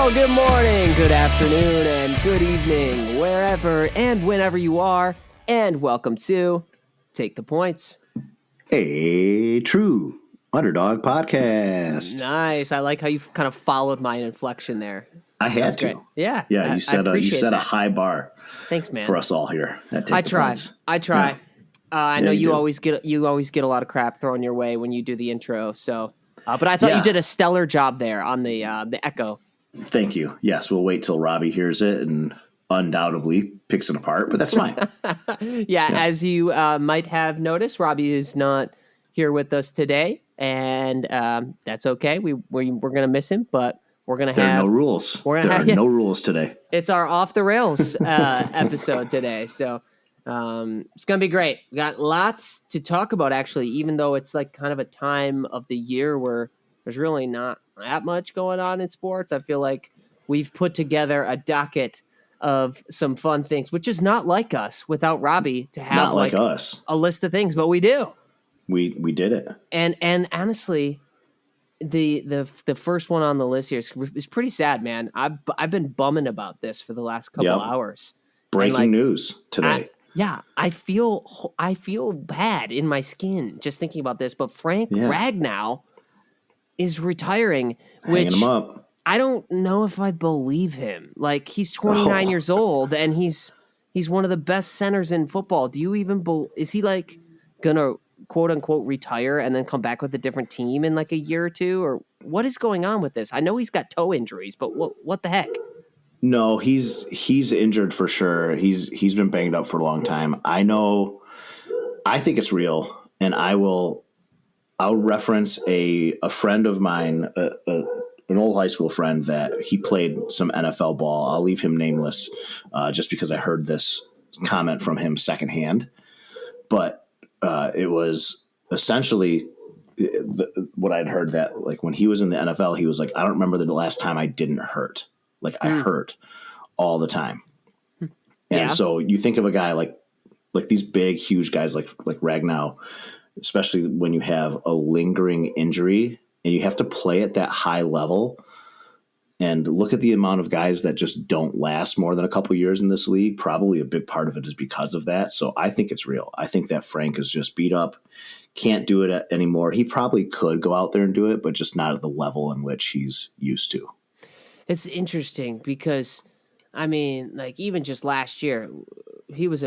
Well, good morning, good afternoon, and good evening, wherever and whenever you are, and welcome to Take the Points. A true underdog podcast. Nice. I like how you kind of followed my inflection there. I had to. Great. Yeah. Yeah, you set a that. high bar. Thanks, man. For us all here at Take the Points. I try. Yeah. I know you always get a lot of crap thrown your way when you do the intro. So, but I thought you did a stellar job there on the echo. Thank you. Yes, we'll wait till Robbie hears it and undoubtedly picks it apart, but that's fine. Yeah, as you might have noticed, Robbie is not here with us today, and that's okay. We're going to miss him, but we're going to have... There are no rules. There are no rules today. It's our Off the Rails episode today, so it's going to be great. We got lots to talk about, actually, even though it's like kind of a time of the year where there's really not that much going on in sports. I feel like we've put together a docket of some fun things, which is not like us without Robbie to have not like us. A list of things, but we do. We did it. And honestly, the first one on the list here is pretty sad, man. I've been bumming about this for the last couple hours. Breaking news today. I feel bad in my skin just thinking about this. But Frank Ragnow is retiring, which hanging him up. I don't know if I believe him. Like, he's 29 years old and he's one of the best centers in football. Do you even is he like gonna quote unquote retire and then come back with a different team in like a year or two, or what is going on with this? I know he's got toe injuries, but what the heck? No, he's injured for sure. He's been banged up for a long time. I know. I think it's real, and I'll reference a friend of mine, an old high school friend that he played some NFL ball. I'll leave him nameless, just because I heard this comment from him secondhand. But it was essentially what I'd heard, that like when he was in the NFL, he was like, I don't remember the last time I didn't hurt. Like I hurt all the time. And so you think of a guy like these big, huge guys like Ragnow, especially when you have a lingering injury and you have to play at that high level, and look at the amount of guys that just don't last more than a couple years in this league. Probably a big part of it is because of that. So I think it's real. I think that Frank is just beat up, can't do it anymore. He probably could go out there and do it, but just not at the level in which he's used to. It's interesting because, I mean, like even just last year, he was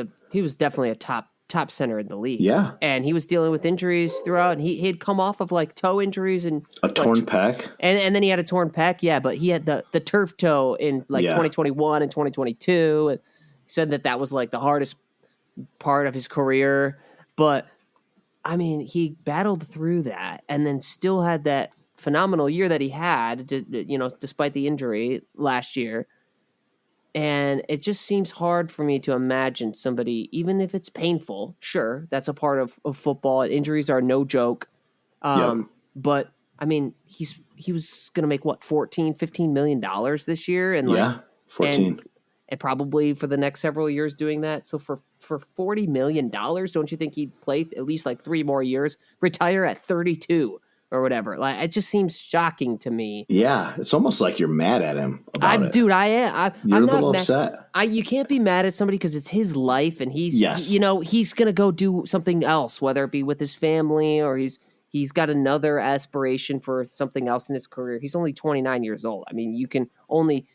definitely a top center in the league. Yeah, and he was dealing with injuries throughout, and he'd come off of like toe injuries and a torn pec, and then he had a torn pec. Yeah, but he had the turf toe in like 2021 and 2022, and said that was like the hardest part of his career. But I mean, he battled through that, and then still had that phenomenal year that he had, despite the injury last year. And it just seems hard for me to imagine somebody, even if it's painful, sure, that's a part of football. Injuries are no joke. But I mean, he was going to make what, $14-15 million this year, and 14, and probably for the next several years doing that. So for $40 million, don't you think he'd play at least like 3 more years, retire at 32? Or whatever. Like, it just seems shocking to me. Yeah, it's almost like you're mad at him about it. Dude, I am. You're I'm a little not upset. You can't be mad at somebody because it's his life, and he's going to go do something else, whether it be with his family or he's got another aspiration for something else in his career. He's only 29 years old. I mean, you can only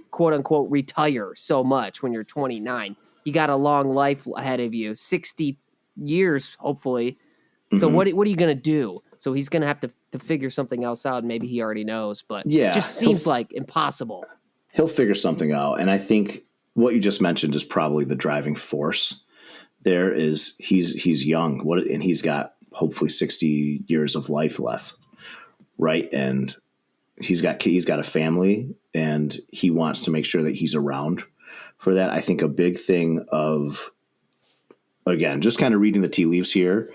quote unquote retire so much when you're 29. You got a long life ahead of you, 60 years hopefully. So what are you going to do? So he's going to have to figure something else out. Maybe he already knows, but it just seems like impossible. He'll figure something out. And I think what you just mentioned is probably the driving force. There is, he's young, and he's got hopefully 60 years of life left, right? And he's got a family, and he wants to make sure that he's around for that. I think a big thing of, again, just kind of reading the tea leaves here,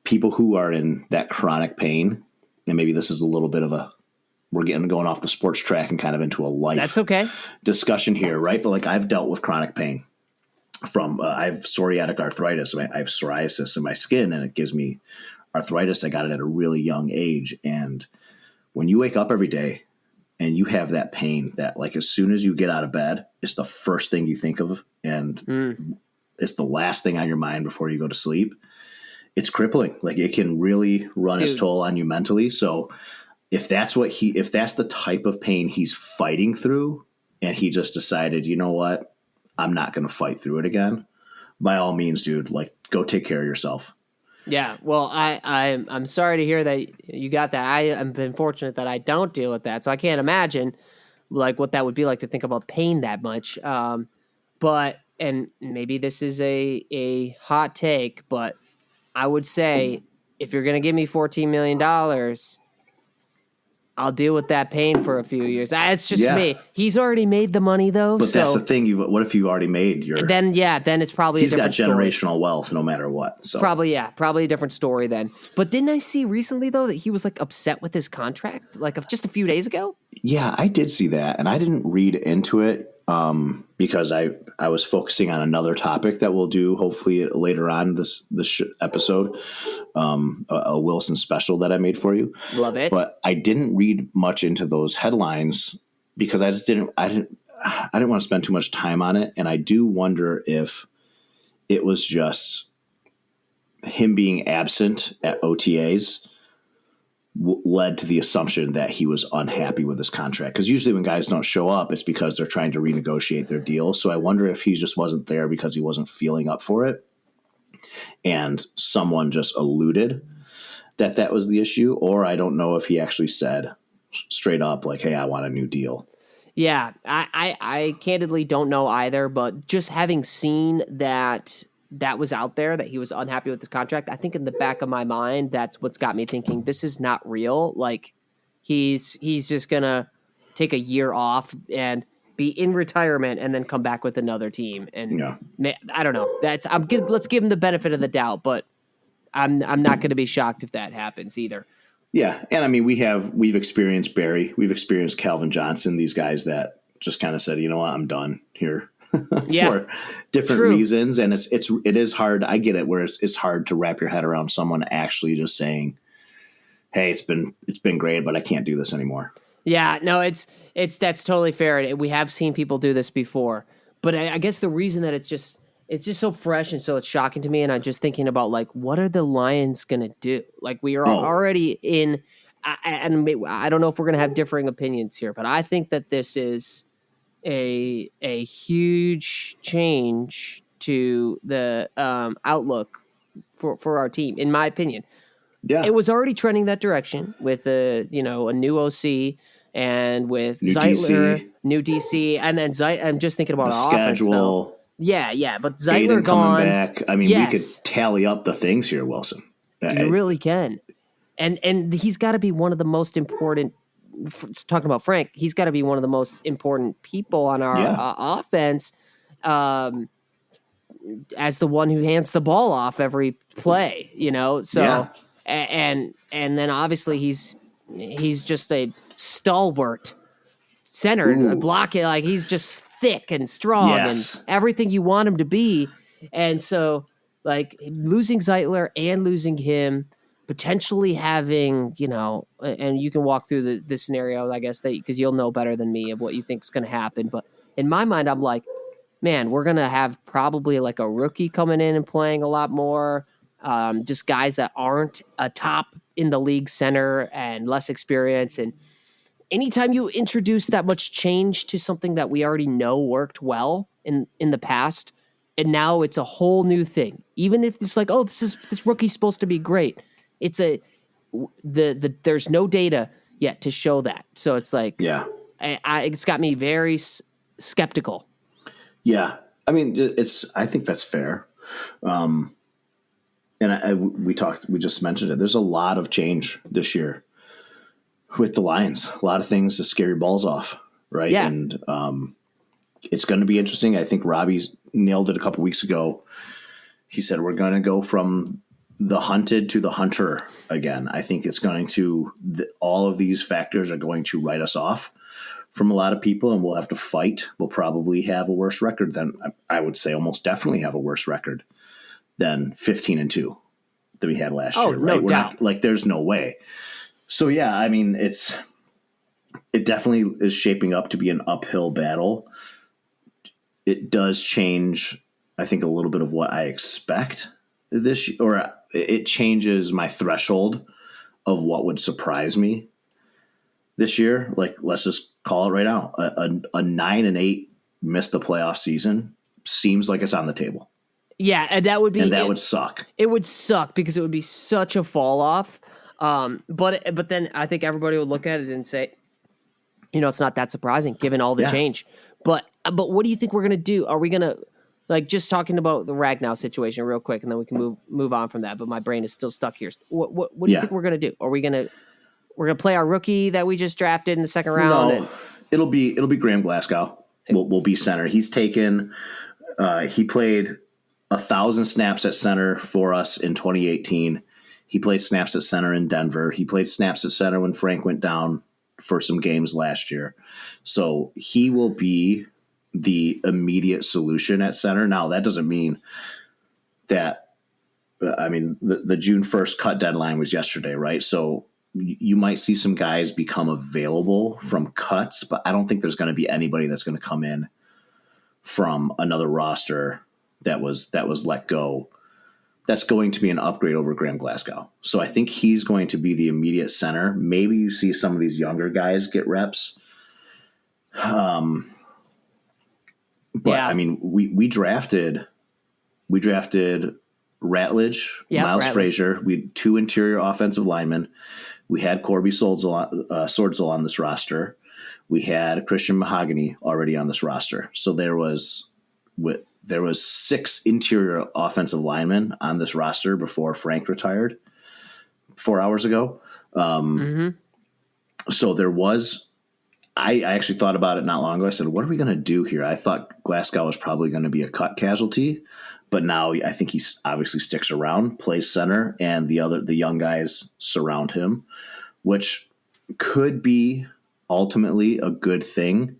people who are in that chronic pain, and maybe this is a little bit of we're going off the sports track and kind of into a life discussion here, right? But like, I've dealt with chronic pain from, I have psoriatic arthritis. I have psoriasis in my skin, and it gives me arthritis. I got it at a really young age. And when you wake up every day and you have that pain that like as soon as you get out of bed, it's the first thing you think of, and it's the last thing on your mind before you go to sleep. It's crippling. Like it can really run its toll on you mentally. So if that's the type of pain he's fighting through, and he just decided, you know what, I'm not going to fight through it again, by all means, dude, like go take care of yourself. Yeah, well, I'm sorry to hear that you got that. I have been fortunate that I don't deal with that, so I can't imagine like what that would be like to think about pain that much. But and maybe this is a hot take, but I would say if you're going to give me $14 million, I'll deal with that pain for a few years. It's just me. He's already made the money though. But that's the thing. What if you already made your? Then it's probably he's a different got generational wealth no matter what. So probably a different story then. But didn't I see recently though that he was like upset with his contract like just a few days ago? Yeah, I did see that, and I didn't read into it because I was focusing on another topic that we'll do hopefully later on this episode, a Wilson special that I made for you. Love it. But I didn't read much into those headlines because I didn't want to spend too much time on it, and I do wonder if it was just him being absent at OTAs led to the assumption that he was unhappy with his contract. Because usually when guys don't show up, it's because they're trying to renegotiate their deal. So I wonder if he just wasn't there because he wasn't feeling up for it, and someone just alluded that was the issue. Or I don't know if he actually said straight up like, hey, I want a new deal. Yeah, I candidly don't know either, but just having seen that was out there, that he was unhappy with his contract, I think in the back of my mind, that's what's got me thinking this is not real. Like he's just gonna take a year off and be in retirement and then come back with another team. And I don't know. Let's give him the benefit of the doubt, but I'm not going to be shocked if that happens either. Yeah, and I mean we've experienced Barry, we've experienced Calvin Johnson, these guys that just kind of said, you know what, I'm done here. For different reasons, and it is hard. I get it, where it's hard to wrap your head around someone actually just saying, "Hey, it's been great, but I can't do this anymore." Yeah, no, that's totally fair. We have seen people do this before, but I guess the reason that it's just so fresh and so it's shocking to me, and I'm just thinking about like, what are the Lions gonna do? Like we are already in, and I don't know if we're gonna have differing opinions here, but I think that this is a huge change to the outlook for our team, in my opinion. Yeah, it was already trending that direction with a new OC and with new Zeitler, new DC, and then I'm just thinking about our schedule. Offense, though. Yeah, but Zeitler Aiden gone. Coming back. I mean, we could tally up the things here, Wilson. You really can, and he's got to be one of the most important. Talking about Frank, he's got to be one of the most important people on our offense, as the one who hands the ball off every play, So, and then obviously he's just a stalwart center, blocking, like he's just thick and strong and everything you want him to be. And so, like losing Zeitler and losing him, potentially having, and you can walk through the scenario, I guess, because you'll know better than me of what you think is going to happen. But in my mind, I'm like, man, we're going to have probably like a rookie coming in and playing a lot more, just guys that aren't a top in the league center and less experience. And anytime you introduce that much change to something that we already know worked well in the past, and now it's a whole new thing, even if it's like, oh, this rookie's supposed to be great. It's there's no data yet to show that. So it's like, it's got me very skeptical. Yeah. I mean, I think that's fair. And we just mentioned it. There's a lot of change this year with the Lions, a lot of things to scare your balls off. Right. Yeah. And, it's going to be interesting. I think Robbie nailed it a couple weeks ago. He said, we're going to go from the hunted to the hunter again. I think it's going to, all of these factors are going to write us off from a lot of people, and we'll have to fight. We'll probably have a worse record than, I would say almost definitely have a worse record than 15-2 that we had last year. Right? No doubt. There's no way. So yeah, I mean, it definitely is shaping up to be an uphill battle. It does change, I think, a little bit of what I expect or it changes my threshold of what would surprise me this year. Like, let's just call it right now. A 9-8 miss the playoff season seems like it's on the table. Yeah, and that would would suck. It would suck because it would be such a fall off. But then I think everybody would look at it and say, it's not that surprising given all the change. But what do you think we're gonna do? Are we gonna just talking about the Ragnow situation real quick, and then we can move on from that? But my brain is still stuck here. What do you think we're gonna do? Are we gonna play our rookie that we just drafted in the second round? No, it'll be Graham Glasgow. Will be center. He's taken. He played 1,000 snaps at center for us in 2018. He played snaps at center in Denver. He played snaps at center when Frank went down for some games last year. So he will be the immediate solution at center. Now, that doesn't mean that, the June 1st cut deadline was yesterday, right? So you might see some guys become available from cuts, but I don't think there's going to be anybody that's going to come in from another roster that was let go. That's going to be an upgrade over Graham Glasgow. So I think he's going to be the immediate center. Maybe you see some of these younger guys get reps. But we drafted Ratledge, Miles Frazier. We had 2 interior offensive linemen. We had Corby Swordsel on this roster. We had Christian Mahogany already on this roster. So there was 6 interior offensive linemen on this roster before Frank retired 4 hours ago. So there was. I actually thought about it not long ago. I said, "What are we going to do here?" I thought Glasgow was probably going to be a cut casualty, but now I think he obviously sticks around, plays center, and the young guys surround him, which could be ultimately a good thing.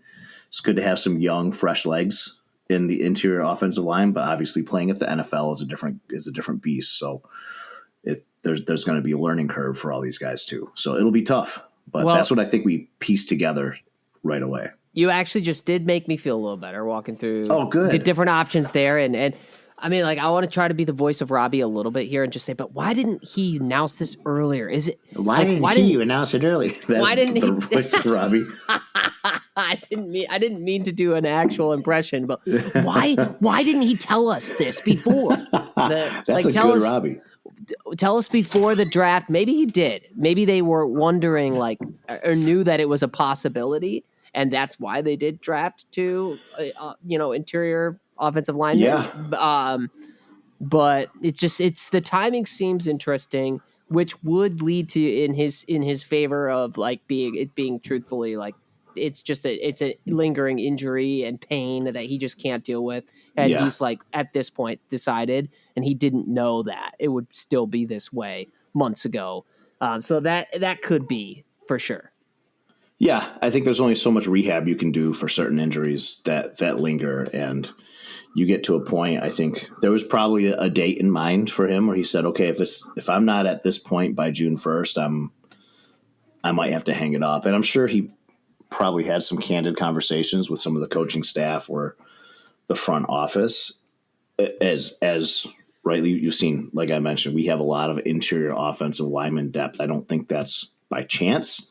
It's good to have some young, fresh legs in the interior offensive line, but obviously playing at the NFL is a different beast. So there's going to be a learning curve for all these guys too. So it'll be tough, but that's what I think we pieced together right away. You actually just did make me feel a little better walking through the different options there. And I want to try to be the voice of Robbie a little bit here and just say, but why didn't he announce this earlier? Is it why didn't you announce it earlier? Why didn't the voice of Robbie? I didn't mean to do an actual impression, but why didn't he tell us this before? Robbie. Tell us before the draft. Maybe he did. Maybe they were wondering or knew that it was a possibility, and that's why they did draft 2, interior offensive linemen. Yeah. But it's the timing seems interesting, which would lead to in his favor of being truthfully it's a lingering injury and pain that he just can't deal with. And he's at this point decided, and he didn't know that it would still be this way months ago. So that could be for sure. Yeah. I think there's only so much rehab you can do for certain injuries that linger. And you get to a point, I think there was probably a date in mind for him where he said, okay, if I'm not at this point by June 1st, I might have to hang it up. And I'm sure he probably had some candid conversations with some of the coaching staff or the front office. As rightly you've seen, like I mentioned, we have a lot of interior offensive lineman depth. I don't think that's by chance.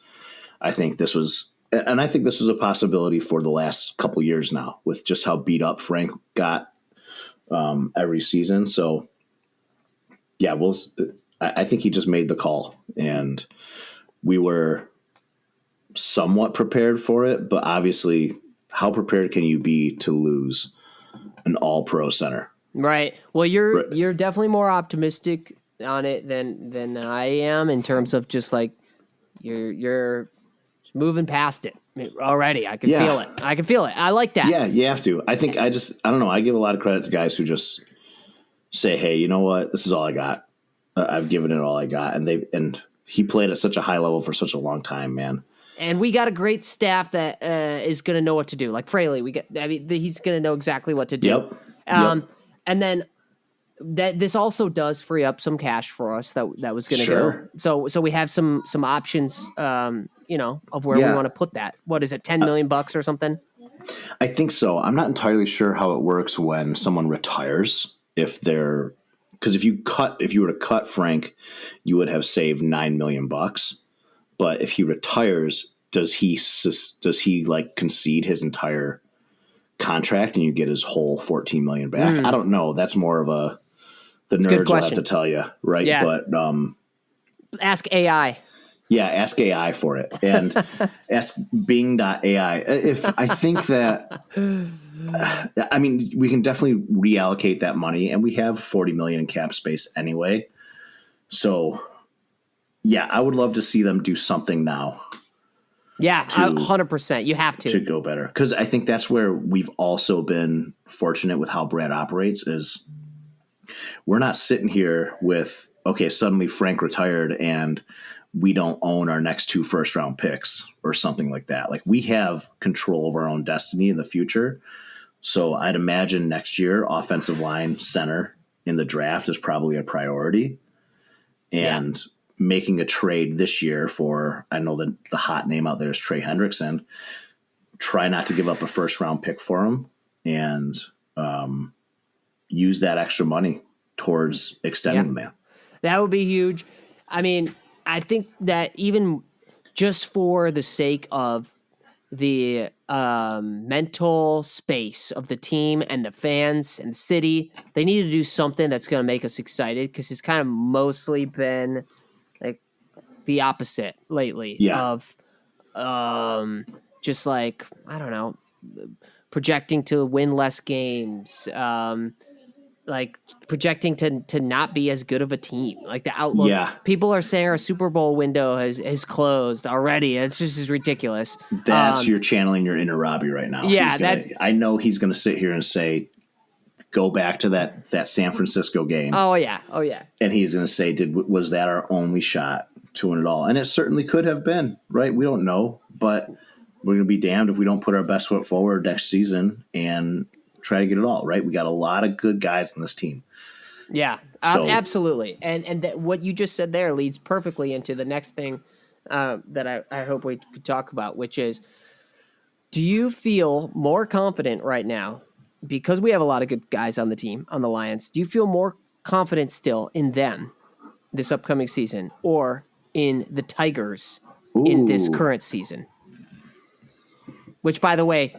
I think this was a possibility for the last couple years now with just how beat up Frank got every season. So yeah, I think he just made the call, and we were somewhat prepared for it, but obviously how prepared can you be to lose an all-pro center? Right. Well, you're definitely more optimistic on it than I am in terms of just you're moving past it already. I can feel it. I like that. Yeah, you have to. I think I don't know. I give a lot of credit to guys who just say, hey, you know what? This is all I got. I've given it all I got. And he played at such a high level for such a long time, man. And we got a great staff that is going to know what to do. Like Fraley, he's going to know exactly what to do. Yep. And then that this also does free up some cash for us that was going to Sure. go. So we have some options, of where we Yeah. want to put that. What is it, $10 million or something? I think so. I'm not entirely sure how it works when someone retires. Because if you were to cut Frank, you would have saved $9 million. But if he retires, does he like concede his entire contract and you get his whole 14 million back? I don't know. That's more of the nerds will have to tell you, right? Yeah. But ask AI. Yeah, ask AI for it, and ask Bing.ai. If I think that, I mean, we can definitely reallocate that money, and we have 40 million in cap space anyway. So, yeah, I would love to see them do something now. Yeah, 100%. You have to go better, because I think that's where we've also been fortunate with how Brad operates. Is we're not sitting here with, okay, suddenly Frank retired and we don't own our next 2 first-round picks or something like that. Like, we have control of our own destiny in the future. So I'd imagine next year, offensive line, center in the draft is probably a priority. And making a trade this year for, I know that the hot name out there is Trey Hendrickson. Try not to give up a first-round pick for him and use that extra money towards extending the man. That would be huge. I mean, I think that even just for the sake of the mental space of the team and the fans and the city, they need to do something that's going to make us excited, because it's kind of mostly been like the opposite lately of just like, I don't know, projecting to win less games, like projecting to not be as good of a team. Like the outlook, people are saying our Super Bowl window has closed already. It's just ridiculous. That's you're channeling your inner Robbie right now. Yeah, I know he's going to sit here and say, go back to that San Francisco game. Oh yeah. And he's going to say, was that our only shot to win it all? And it certainly could have been, right? We don't know, but we're going to be damned if we don't put our best foot forward next season and try to get it all, right? We got a lot of good guys in this team. Yeah, absolutely. And what you just said there leads perfectly into the next thing that I hope we could talk about, which is, do you feel more confident right now, because we have a lot of good guys on the team, on the Lions, do you feel more confident still in them this upcoming season, or in the Tigers in this current season? Which, by the way,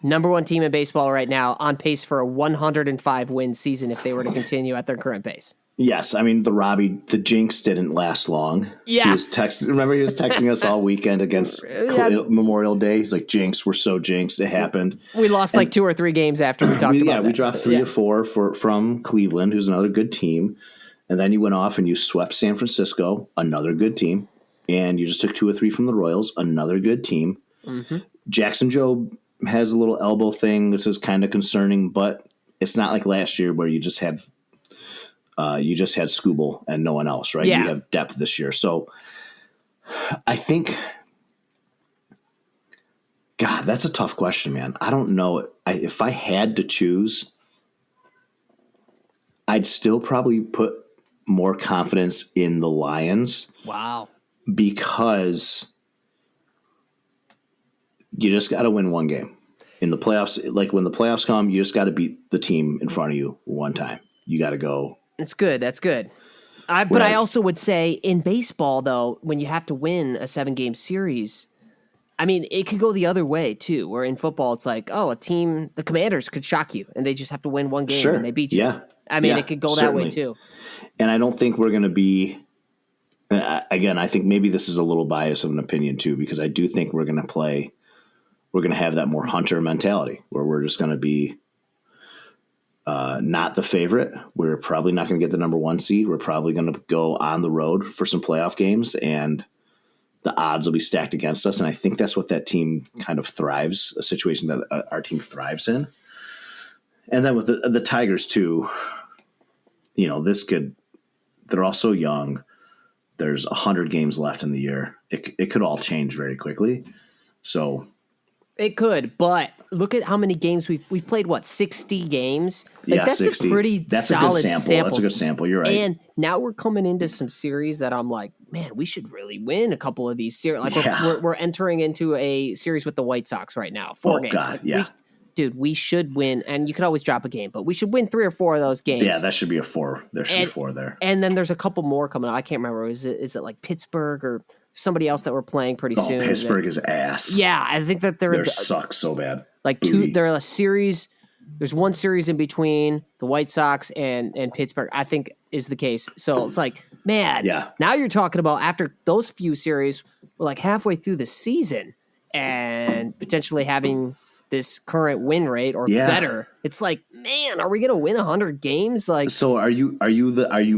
number 1 team in baseball right now, on pace for a 105-win season if they were to continue at their current pace. Yes, I mean, the jinx didn't last long. Yeah. He was texting us all weekend against Memorial Day. He's like, jinx, we're so jinxed. It happened. We lost like 2 or 3 games after we talked about that. Yeah, we dropped 3 or 4 from Cleveland, who's another good team. And then you went off and you swept San Francisco, another good team. And you just took 2 or 3 from the Royals, another good team. Mm-hmm. Jackson Jobe has a little elbow thing. This is kind of concerning, but it's not like last year where you just had Skubal and no one else, right? Yeah. You have depth this year. So I think, God, that's a tough question, man. I don't know. If I had to choose, I'd still probably put more confidence in the Lions. Wow. Because you just got to win one game. In the playoffs, like when the playoffs come, you just got to beat the team in front of you one time. You got to go. That's good. But I also would say in baseball, though, when you have to win a 7-game series, I mean, it could go the other way, too, where in football, it's like, oh, the Commanders could shock you, and they just have to win one game and they beat you. Yeah. I mean, it could go that way, too. And I don't think we're going to be, again, I think maybe this is a little bias of an opinion, too, because I do think we're going to have that more hunter mentality where we're just going to be not the favorite. We're probably not going to get the number 1 seed. We're probably going to go on the road for some playoff games, and the odds will be stacked against us. And I think that's what that team kind of thrives, a situation that our team thrives in. And then with the Tigers too, they're all so young. There's 100 games left in the year. It could all change very quickly. So It could, but look at how many games we've played. What, 60 games? Yeah, That's 60. a pretty solid sample. That's a good sample. You're right. And now we're coming into some series that I'm like, man, we should really win a couple of these series. Like we're entering into a series with the White Sox right now. 4 games. God, like we should win. And you could always drop a game, but we should win 3 or 4 of those games. Yeah, that should be a 4. There should be 4 there. And then there's a couple more coming up. I can't remember. Is it like Pittsburgh or somebody else that we're playing pretty soon? Pittsburgh is ass. Yeah, I think that they suck so bad. Like they're a series. There's one series in between the White Sox and Pittsburgh, I think is the case. So it's like, man, now you're talking about after those few series, we're like halfway through the season and potentially having this current win rate or better. It's like, man, are we going to win 100 games? Like, so are you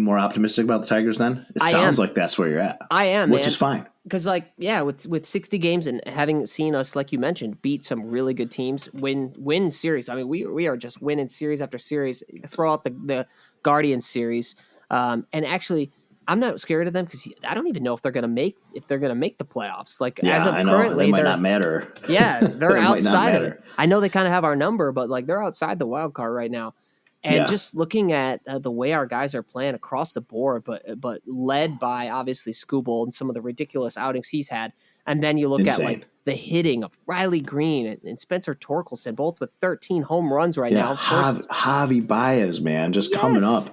more optimistic about the Tigers then? It sounds like that's where you're at. I am, which is fine. Because, like, with 60 games and having seen us, like you mentioned, beat some really good teams, win series. I mean, we are just winning series after series. Throw out the Guardians series, and actually, I'm not scared of them because I don't even know if they're gonna make the playoffs. Like as of currently, they might not matter. Yeah, they're outside of it. I know they kind of have our number, but like they're outside the wild card right now. And just looking at the way our guys are playing across the board, but led by obviously Skubal and some of the ridiculous outings he's had, and then you look at like the hitting of Riley Green and Spencer Torkelson, both with 13 home runs right now. Javi Baez, man, just coming up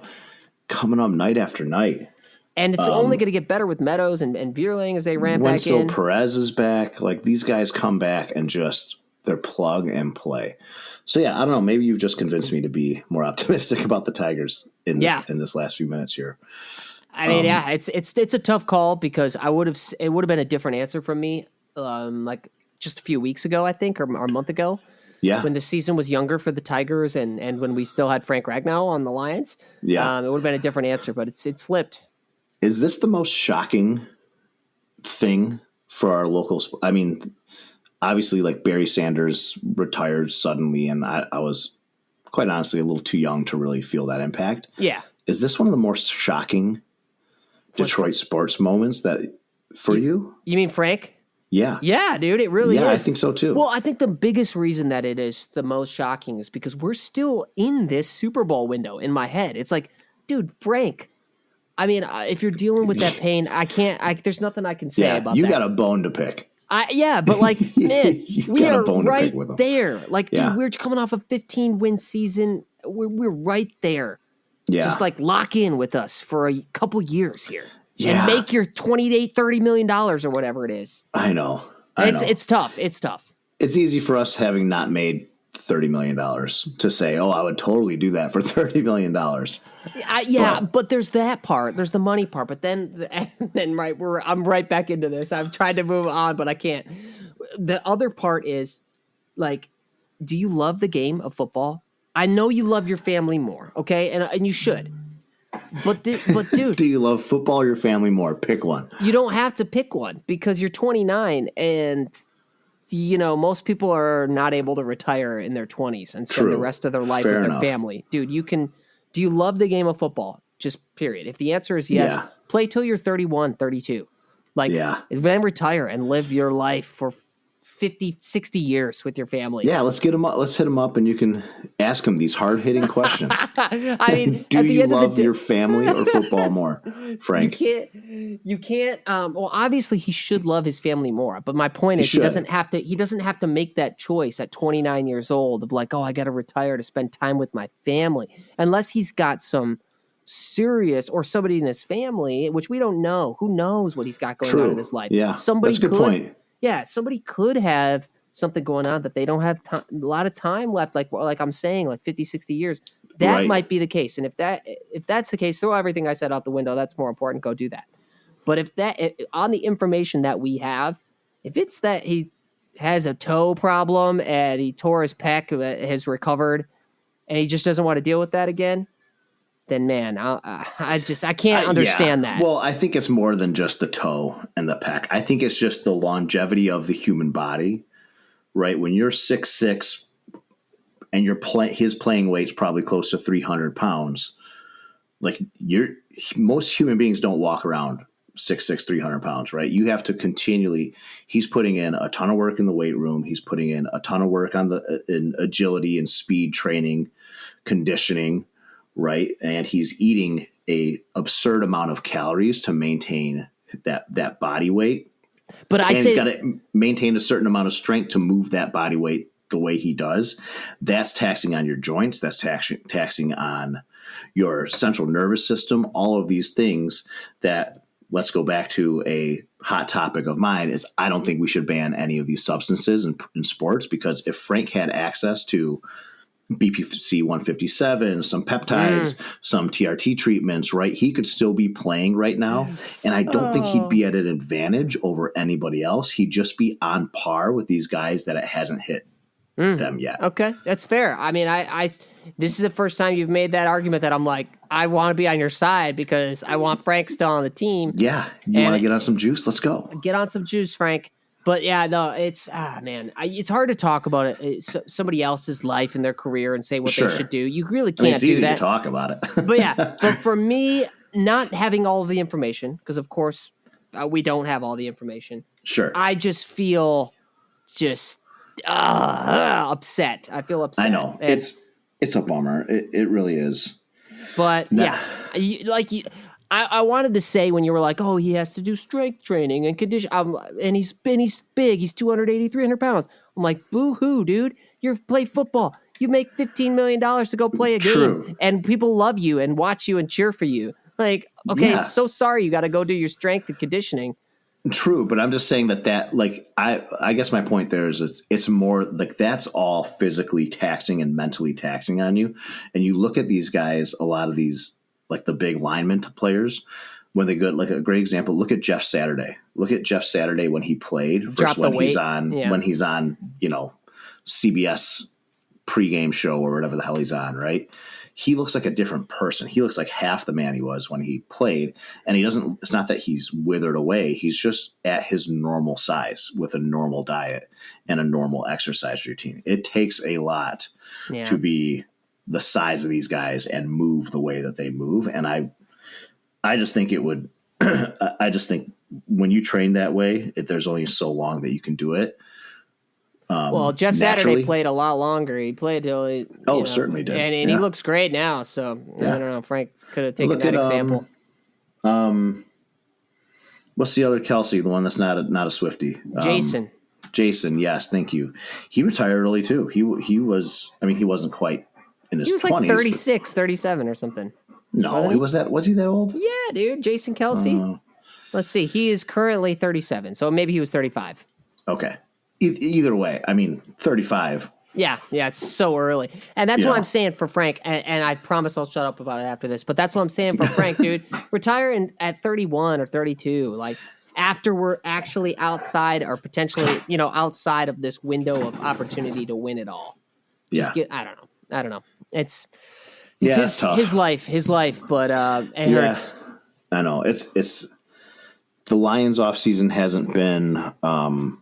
night after night. And it's only going to get better with Meadows and Vierling as they ramp back in. Perez is back. Like these guys come back and just they're plug and play. So yeah, I don't know. Maybe you've just convinced me to be more optimistic about the Tigers in this last few minutes here. I mean, it's a tough call because it would have been a different answer from me, like just a few weeks ago, I think, or a month ago. Yeah, when the season was younger for the Tigers and when we still had Frank Ragnow on the Lions. Yeah, it would have been a different answer, but it's flipped. Is this the most shocking thing for our local? I mean, obviously, like Barry Sanders retired suddenly, and I was quite honestly a little too young to really feel that impact. Yeah. Is this one of the more shocking Detroit sports moments for you? You mean Frank? Yeah. Yeah, dude, it really is. Yeah, I think so too. Well, I think the biggest reason that it is the most shocking is because we're still in this Super Bowl window in my head. It's like, dude, Frank. I mean, if you're dealing with that pain, there's nothing I can say about that. You got a bone to pick. But like, man, we are right there. Like, dude, we're coming off a 15-win season. We're right there. Yeah. Just like lock in with us for a couple years here. Yeah. And make your $28-30 million or whatever it is. I know. It's tough. It's tough. It's easy for us having not made $30 million to say, oh, I would totally do that for $30 million. But there's that part. There's the money part. But then I'm right back into this. I've tried to move on, but I can't. The other part is, like, do you love the game of football? I know you love your family more, okay? And you should. But dude. Do you love football or your family more? Pick one. You don't have to pick one because you're 29 and most people are not able to retire in their 20s and spend the rest of their life with their family. Dude, do you love the game of football? Just period. If the answer is yes, play till you're 31, 32. Like, then retire and live your life for 50, 60 years with your family. Yeah, let's get them up. Let's hit them up and you can ask them these hard-hitting questions. I mean, do you love your family or football more, Frank? You can't well, obviously he should love his family more, but my point is he doesn't have to make that choice at 29 years old of like, oh, I got to retire to spend time with my family, unless he's got some serious or somebody in his family, which we don't know. Who knows what he's got going on in his life? Yeah, that's a good point. Yeah, somebody could have something going on that they don't have a lot of time left, like I'm saying, like 50, 60 years. That might be the case. And if that's the case, throw everything I said out the window. That's more important. Go do that. But if on the information that we have, if it's that he has a toe problem and he tore his pec, has recovered, and he just doesn't want to deal with that again, then man, I can't understand that. Well, I think it's more than just the toe and the pec. I think it's just the longevity of the human body, right? When you're 6'6", and his playing weight's probably close to 300 pounds, like most human beings don't walk around 6'6", 300 pounds, right? You have to continually, he's putting in a ton of work in the weight room. He's putting in a ton of work in agility and speed training, conditioning, right? And he's eating a absurd amount of calories to maintain that body weight. But and he's got to maintain a certain amount of strength to move that body weight the way he does. That's taxing on your joints. That's taxing on your central nervous system. All of these things that, let's go back to a hot topic of mine, is I don't think we should ban any of these substances in sports, because if Frank had access to BPC 157, some peptides, some TRT treatments, right? He could still be playing right now. And I don't think he'd be at an advantage over anybody else. He'd just be on par with these guys that it hasn't hit them yet. Okay, that's fair. I mean, I this is the first time you've made that argument that I'm like, I want to be on your side because I want Frank still on the team. Yeah. You want to get on some juice? Let's go. Get on some juice, Frank. But yeah, no, it's man, it's hard to talk about it. It's somebody else's life and their career and say what they should do. You really can't it's easy do that. To talk about it. But yeah, but for me, not having all of the information, because of course we don't have all the information. Sure. I just feel upset. I feel upset. I know. And it's a bummer. It really is. But I wanted to say when you were like, oh, he has to do strength training and condition, and he's big, he's 280, 300 pounds. I'm like, boo-hoo, dude. You play football. You make $15 million to go play a game, and people love you and watch you and cheer for you. Like, okay, I'm so sorry you got to go do your strength and conditioning. True, but I'm just saying that like, I guess my point there is it's more like that's all physically taxing and mentally taxing on you. And you look at these guys, a lot of these, like the big lineman players, when they go, like a great example, look at Jeff Saturday. Look at Jeff Saturday when he played versus when he's on, CBS pregame show or whatever the hell he's on, right? He looks like a different person. He looks like half the man he was when he played. And it's not that he's withered away. He's just at his normal size with a normal diet and a normal exercise routine. It takes a lot to be the size of these guys and move the way that they move. And I just think it would, I just think when you train that way, there's only so long that you can do it. Well, Jeff Saturday played a lot longer. He played till certainly did. And he looks great now. So I don't know. Frank could have taken that example. What's the other Kelsey? The one that's not a Swiftie. Jason. Yes. Thank you. He retired early too. He was, he wasn't quite in his 20s. He was like 36, 37 or something. No, was he that old? Yeah, dude. Jason Kelsey. Let's see. He is currently 37. So maybe he was 35. Okay. Either way, 35. Yeah, it's so early. And that's what I'm saying for Frank, and I promise I'll shut up about it after this, but that's what I'm saying for Frank, dude. Retire at 31 or 32, like after we're actually outside or potentially, outside of this window of opportunity to win it all. I don't know. It's his life, but it hurts. I know. It's the Lions offseason hasn't been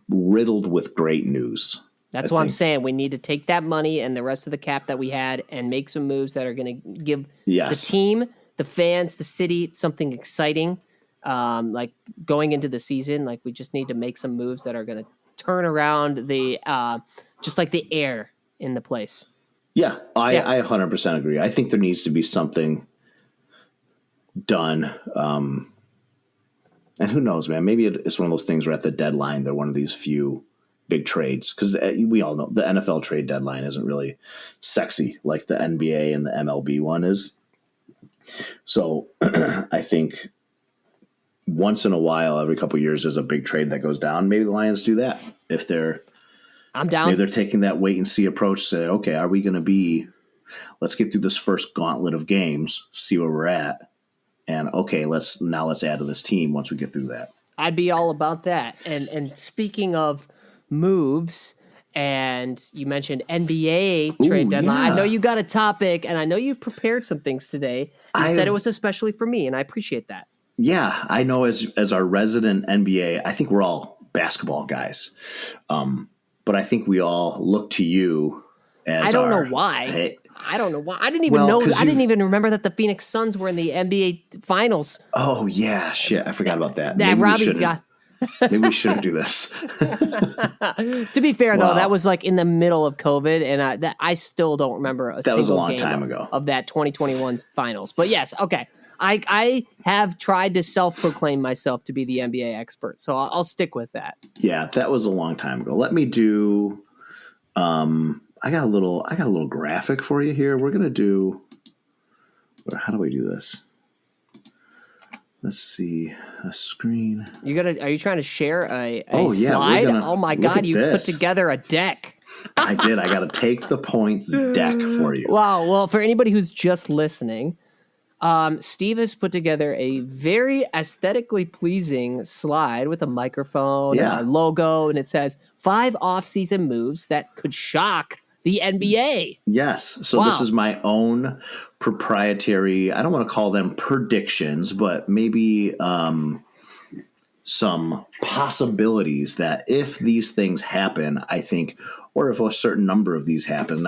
riddled with great news. That's what I'm saying. We need to take that money and the rest of the cap that we had and make some moves that are going to give the team, the fans, the city something exciting. Like going into the season, like we just need to make some moves that are going to turn around the just like the air in the place. Yeah, I 100% agree. I think there needs to be something done. And who knows, man? Maybe it's one of those things where at the deadline they're one of these few big trades, because we all know the NFL trade deadline isn't really sexy like the NBA and the MLB one is. So I think once in a while, every couple of years, there's a big trade that goes down. Maybe the Lions do that I'm down. Maybe they're taking that wait and see approach. Say, okay, are we going to let's get through this first gauntlet of games, see where we're at. And okay, let's add to this team once we get through that. I'd be all about that. And speaking of moves, and you mentioned NBA trade deadline. Yeah. I know you got a topic, and I know you've prepared some things today. You said it was especially for me, and I appreciate that. Yeah, I know. As our resident NBA, I think we're all basketball guys, but I think we all look to you as. I don't know why. I don't know why. I didn't even know. I didn't even remember that the Phoenix Suns were in the NBA Finals. Oh yeah, shit! I forgot about that. That Robbie got. Maybe we shouldn't do this. To be fair, though, that was like in the middle of COVID, and I still don't remember a single game of that 2021 finals. But yes, okay. I have tried to self-proclaim myself to be the NBA expert, so I'll stick with that. Yeah, that was a long time ago. Let me do. I got a little graphic for you here. We're gonna do. How do we do this? Let's see a screen. Are you trying to share a slide? Oh my God! You put together a deck. I did. I got to take the points deck for you. Wow. Well, for anybody who's just listening, Steve has put together a very aesthetically pleasing slide with a microphone and a logo, and it says 5 off-season moves that could shock the NBA. Yes. So this is my own proprietary, I don't want to call them predictions, but maybe some possibilities that if these things happen, I think, or if a certain number of these happen,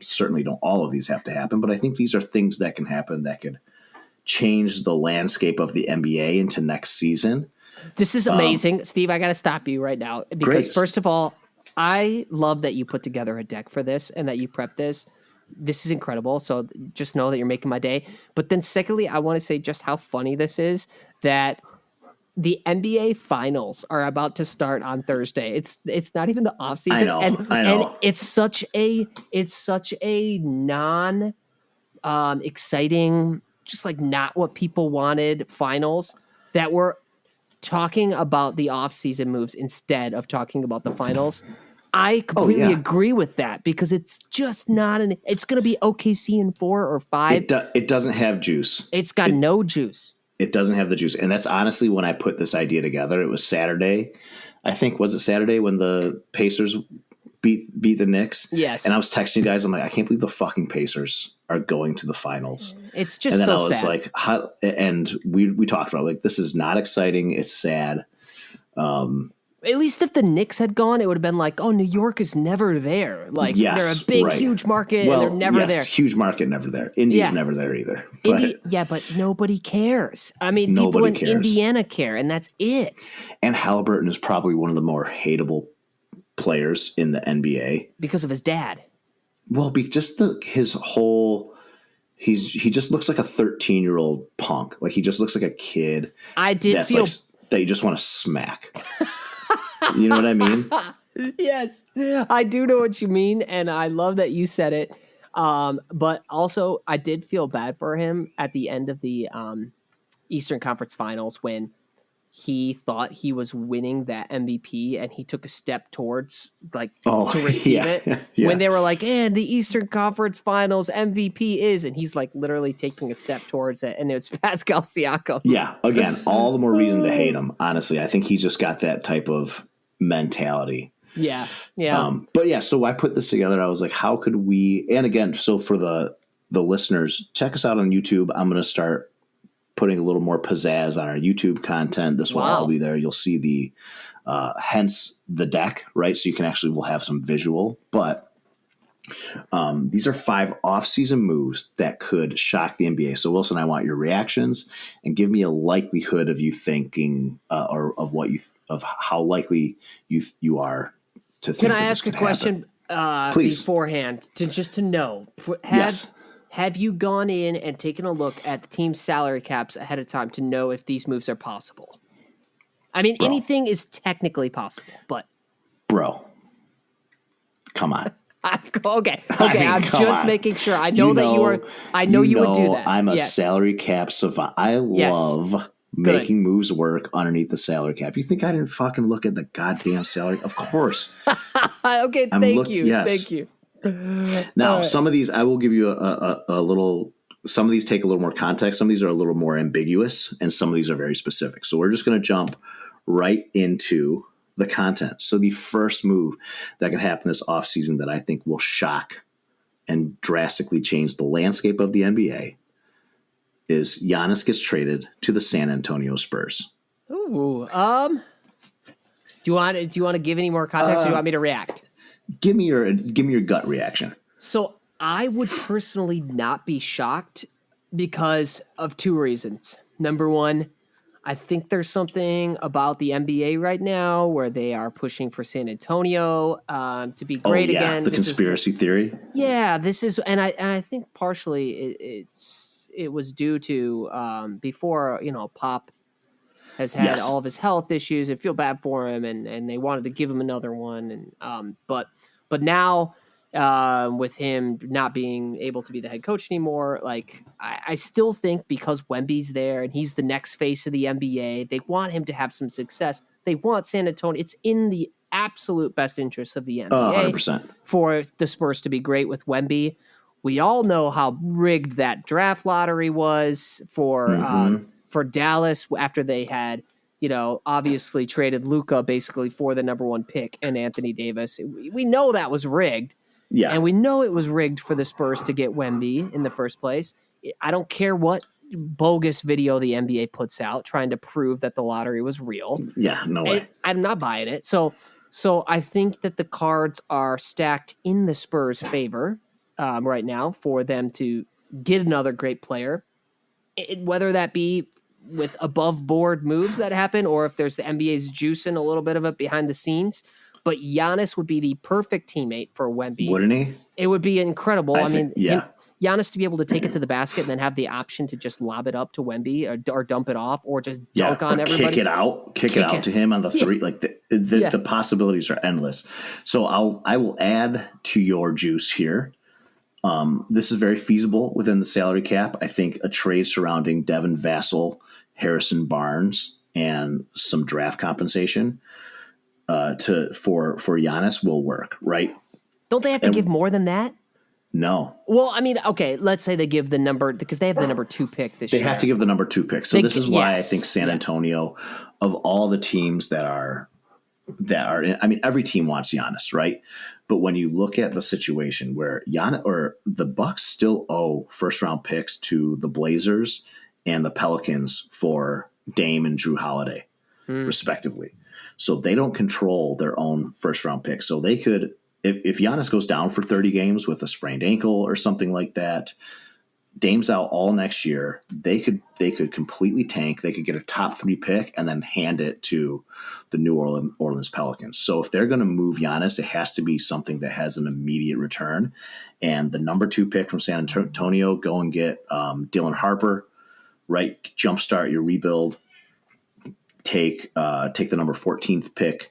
certainly don't all of these have to happen, but I think these are things that can happen that could change the landscape of the NBA into next season. This is amazing. Steve, I got to stop you right now because first of all, I love that you put together a deck for this and that you prepped this. This is incredible. So just know that you're making my day. But then secondly, I want to say just how funny this is that the NBA finals are about to start on Thursday. It's not even the offseason. I know. And it's such a non exciting, just like not what people wanted finals that we're talking about the offseason moves instead of talking about the finals. I completely agree with that because it's just not it's going to be OKC in 4 or 5. It doesn't have juice. It's got no juice. It doesn't have the juice. And that's honestly when I put this idea together. It was Saturday. I think, was it Saturday when the Pacers beat the Knicks? Yes. And I was texting you guys. I'm like, I can't believe the fucking Pacers are going to the finals. It's just so sad. And then I was sad. Like, how, and we talked about it, like, this is not exciting. It's sad. At least if the Knicks had gone, it would have been like, oh, New York is never there. Like, they're a big, huge market, and they're never there. Huge market, never there. Indy's never there either. But nobody cares. I mean, people in Indiana care, and that's it. And Halliburton is probably one of the more hateable players in the NBA. Because of his dad. Well, just his whole... He just looks like a 13-year-old punk. Like, he just looks like a kid. I did feel... that you just want to smack. You know what I mean? Yes, I do know what you mean, and I love that you said it. But also, I did feel bad for him at the end of the Eastern Conference Finals when he thought he was winning that MVP, and he took a step towards to receive it. Yeah. When they were like, "And the Eastern Conference Finals MVP is," and he's like literally taking a step towards it, and it was Pascal Siakam. Yeah, again, all the more reason to hate him. Honestly, I think he just got that type of mentality. Yeah. But yeah, so I put this together. I was like, how could we? And again, so for the listeners, check us out on YouTube. I'm going to start putting a little more pizzazz on our YouTube content. This will all be there. You'll see the hence the deck, right? So you can we'll have some visual. But these are 5 off-season moves that could shock the NBA. So Wilson, I want your reactions and give me a likelihood of you thinking or of how likely you are to think. Can I ask a question beforehand to know? Yes. Have you gone in and taken a look at the team's salary caps ahead of time to know if these moves are possible? I mean, anything is technically possible, but... Bro, come on. Okay. I'm just making sure. I know that you are... I know you would do that. I'm a salary cap savant. I love making moves work underneath the salary cap. You think I didn't fucking look at the goddamn salary? Of course. Okay, thank you. Yes. Thank you. Now, some of these, I will give you a little, some of these take a little more context. Some of these are a little more ambiguous, and some of these are very specific. So we're just going to jump right into the content. So the first move that can happen this offseason that I think will shock and drastically change the landscape of the NBA is Giannis gets traded to the San Antonio Spurs. Ooh, do you want to give any more context or do you want me to react? Give me your gut reaction. So I would personally not be shocked because of two reasons. Number one, I think there's something about the NBA right now where they are pushing for San Antonio to be Oh great yeah, again. the conspiracy theory. Yeah, this is, and I think partially it was due to before Pop has had Yes. all of his health issues. I feel bad for him, and they wanted to give him another one, and but now with him not being able to be the head coach anymore, like I still think because Wemby's there and he's the next face of the NBA, they want him to have some success. They want San Antonio. It's in the absolute best interest of the NBA 100%. for the Spurs to be great with Wemby. We all know how rigged that draft lottery was for Dallas after they had, obviously traded Luka basically for the number one pick and Anthony Davis. We know that was rigged. Yeah. And we know it was rigged for the Spurs to get Wemby in the first place. I don't care what bogus video the NBA puts out trying to prove that the lottery was real. Yeah, no way. I'm not buying it. So I think that the cards are stacked in the Spurs' favor right now for them to get another great player. Whether that be with above board moves that happen or if there's the NBA's juicing a little bit of it behind the scenes. But Giannis would be the perfect teammate for Wemby. Wouldn't he? It would be incredible. I mean, yeah. Giannis to be able to take it to the basket and then have the option to just lob it up to Wemby or dump it off or just dunk on everybody. Kick it out to him on the three. Like the possibilities are endless. So I will add to your juice here. This is very feasible within the salary cap. I think a trade surrounding Devin Vassell, Harrison Barnes, and some draft compensation for Giannis will work, right? Don't they have to give more than that? No. Well, I mean, okay, let's say they give the number because they have the number 2 pick this year. They have to give the number 2 pick. So this is why I think San Antonio, of all the teams that are in, I mean, every team wants Giannis, right? But when you look at the situation where Giannis or the Bucks still owe first round picks to the Blazers and the Pelicans for Dame and Drew Holiday, respectively. So they don't control their own first round picks. So they could, if Giannis goes down for 30 games with a sprained ankle or something like that, Dame's out all next year. They could completely tank. They could get a top 3 pick and then hand it to the New Orleans Pelicans. So if they're going to move Giannis, it has to be something that has an immediate return. And the number 2 pick from San Antonio, go and get Dylan Harper, right? Jumpstart your rebuild. Take the number 14th pick